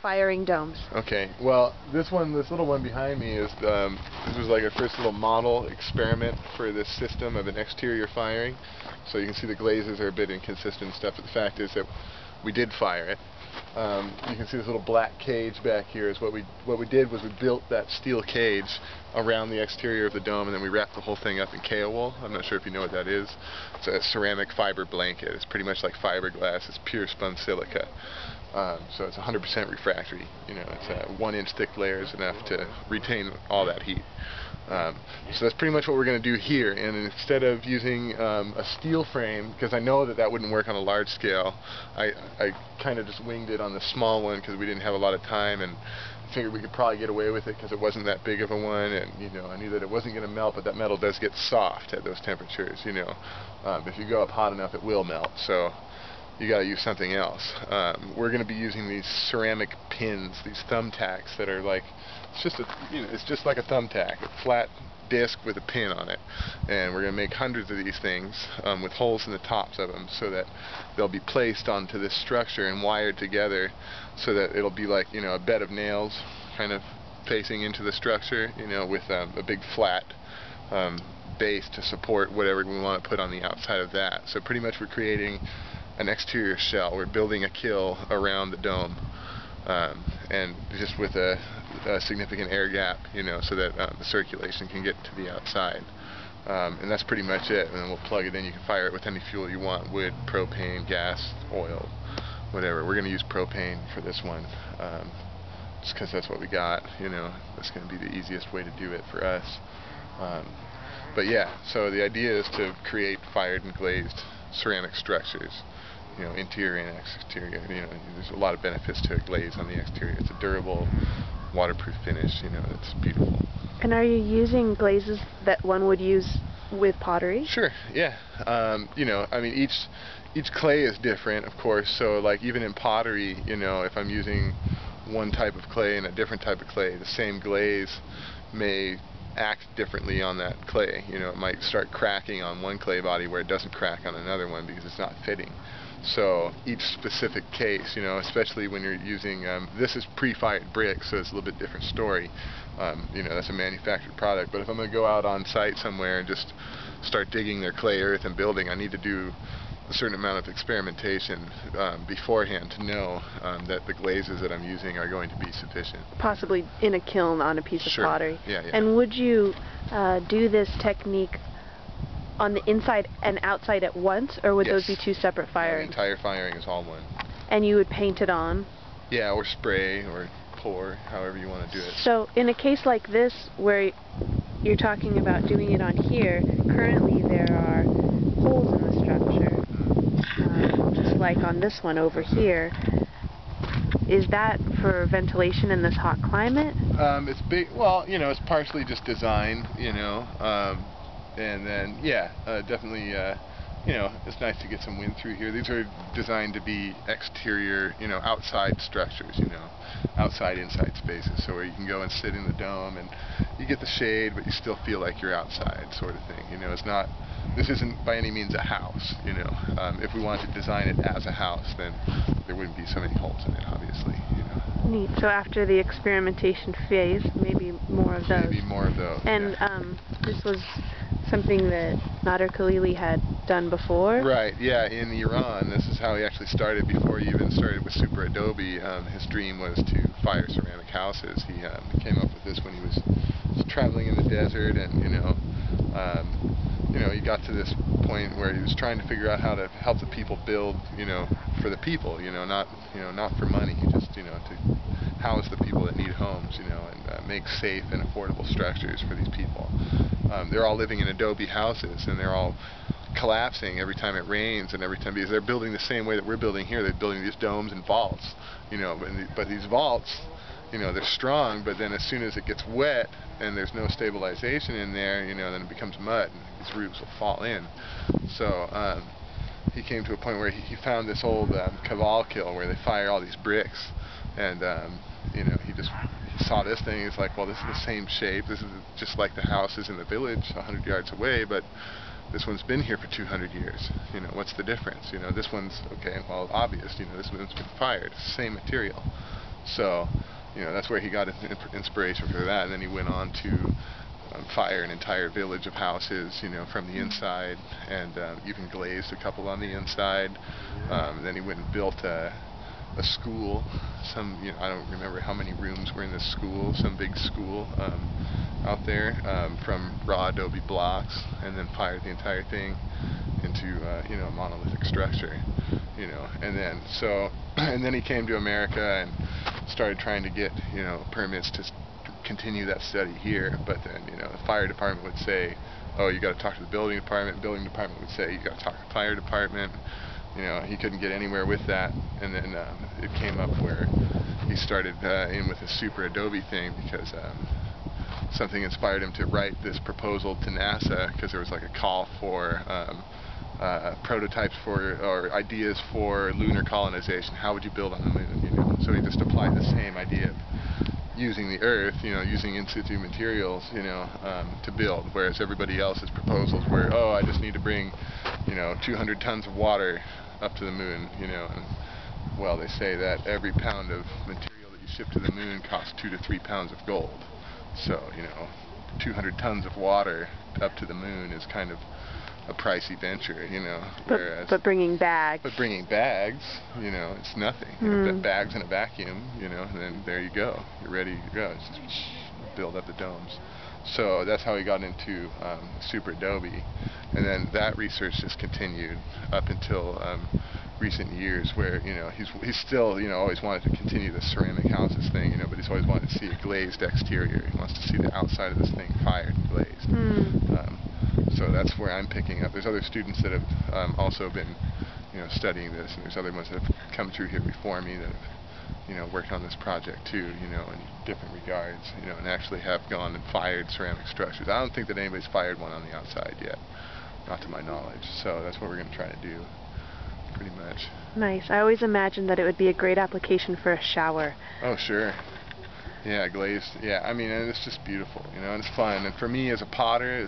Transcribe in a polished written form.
firing domes. Okay, well, this little one behind me is, this was like our first little model experiment for this system of an exterior firing. So you can see the glazes are a bit inconsistent and stuff, but the fact is that we did fire it. You can see this little black cage back here is what we did was we built that steel cage around the exterior of the dome, and then we wrapped the whole thing up in Kaowool. I'm not sure if you know what that is. It's a ceramic fiber blanket. It's pretty much like fiberglass. It's pure spun silica. So it's 100% refractory. You know, it's 1-inch thick layers enough to retain all that heat. So that's pretty much what we're going to do here. And instead of using a steel frame, because I know that wouldn't work on a large scale, I kind of just winged it on the small one because we didn't have a lot of time, and figured we could probably get away with it because it wasn't that big of a one, and you know, I knew that it wasn't going to melt, but that metal does get soft at those temperatures. You know, if you go up hot enough, it will melt. So you got to use something else. We're going to be using these ceramic pins, these thumbtacks that are like, it's just like a thumbtack, a flat disc with a pin on it, and we're going to make hundreds of these things with holes in the tops of them so that they'll be placed onto this structure and wired together so that it'll be like, you know, a bed of nails kind of facing into the structure, you know, with a big flat base to support whatever we want to put on the outside of that. So pretty much we're creating an exterior shell. We're building a kill around the dome, and just with a significant air gap, you know, so that the circulation can get to the outside. And that's pretty much it. And then we'll plug it in. You can fire it with any fuel you want: wood, propane, gas, oil, whatever. We're going to use propane for this one, just because that's what we got. You know, that's going to be the easiest way to do it for us. But yeah, so the idea is to create fired and glazed ceramic structures. You know, interior and exterior. You know, there's a lot of benefits to a glaze on the exterior. It's a durable, waterproof finish. You know, it's beautiful. And are you using glazes that one would use with pottery? Sure. Yeah. You know, I mean, each clay is different, of course. So, like, even in pottery, you know, if I'm using one type of clay and a different type of clay, the same glaze may act differently on that clay. You know, it might start cracking on one clay body where it doesn't crack on another one because it's not fitting. So each specific case, you know, especially when you're using, this is pre-fired brick, so it's a little bit different story. You know, that's a manufactured product. But if I'm going to go out on site somewhere and just start digging their clay earth and building, I need to do a certain amount of experimentation beforehand to know that the glazes that I'm using are going to be sufficient. Possibly in a kiln on a piece of pottery. Yeah, yeah. And would you do this technique on the inside and outside at once, or would those be two separate firings? The entire firing is all one. And you would paint it on? Yeah, or spray, or pour, however you want to do it. So in a case like this, where you're talking about doing it on here, currently there are holes in the structure, just like on this one over here. Is that for ventilation in this hot climate? It's big. Well, you know, it's partially just design, you know, and then yeah, definitely, you know, it's nice to get some wind through here. These are designed to be exterior, you know, outside structures, you know, outside inside spaces, so where you can go and sit in the dome and you get the shade, but you still feel like you're outside, sort of thing. You know, it's not. This isn't by any means a house, you know. If we wanted to design it as a house, then there wouldn't be so many holes in it, obviously, you know. Neat. So after the experimentation phase, maybe more of those. Maybe more of those. And yeah. This was something that Nader Khalili had done before? Right, yeah, in Iran. This is how he actually started before he even started with Super Adobe. His dream was to fire ceramic houses. He came up with this when he was traveling in the desert, and you know, he got to this point where he was trying to figure out how to help the people build, you know, for the people, not for money, just, to house the people that need homes, and make safe and affordable structures for these people. They're all living in adobe houses, and they're all collapsing every time it rains, and every time, because they're building the same way that we're building here. They're building these domes and vaults, but these vaults, they're strong, but then as soon as it gets wet and there's no stabilization in there, then it becomes mud and these roofs will fall in. So he came to a point where he found this old Kaval kiln where they fire all these bricks, and he saw this thing. He's like, well, this is the same shape. This is just like the houses in the village 100 yards away, but this one's been here for 200 years. What's the difference? This one's, okay, well, obvious. This one's been fired. It's the same material. So, that's where he got his inspiration for that, and then he went on to fire an entire village of houses, from the inside, and even glazed a couple on the inside. Then he went and built a school. I don't remember how many rooms were in this school. Some big school out there from raw adobe blocks, and then fired the entire thing into a monolithic structure. And then he came to America and started trying to get permits to continue that study here, but then the fire department would say, oh, you got to talk to the building department. Building department would say, you got to talk to the fire department. He couldn't get anywhere with that, and then it came up where he started in with a super Adobe thing because something inspired him to write this proposal to NASA, because there was like a call for prototypes or ideas for lunar colonization. How would you build on the moon? So he just applied the same idea of using the Earth, using in situ materials, to build, whereas everybody else's proposals were, oh, I just need to bring, 200 tons of water up to the moon, and well, they say that every pound of material that you ship to the moon costs 2 to 3 pounds of gold. So, 200 tons of water up to the moon is kind of a pricey venture, But bringing bags. But bringing bags, it's nothing. Bags in a vacuum, and then there you go. You're ready to go. It's just build up the domes. So that's how he got into Super Adobe, and then that research just continued up until recent years, where he's still always wanted to continue the ceramic houses thing, but he's always wanted to see a glazed exterior. He wants to see the outside of this thing fired and glazed. So that's where I'm picking up. There's other students that have also been, studying this, and there's other ones that have come through here before me that have, worked on this project too, in different regards, and actually have gone and fired ceramic structures. I don't think that anybody's fired one on the outside yet, not to my knowledge. So that's what we're going to try to do, pretty much. Nice. I always imagined that it would be a great application for a shower. Oh, sure. Yeah, glazed. Yeah, I mean, and it's just beautiful, and it's fun. And for me as a potter,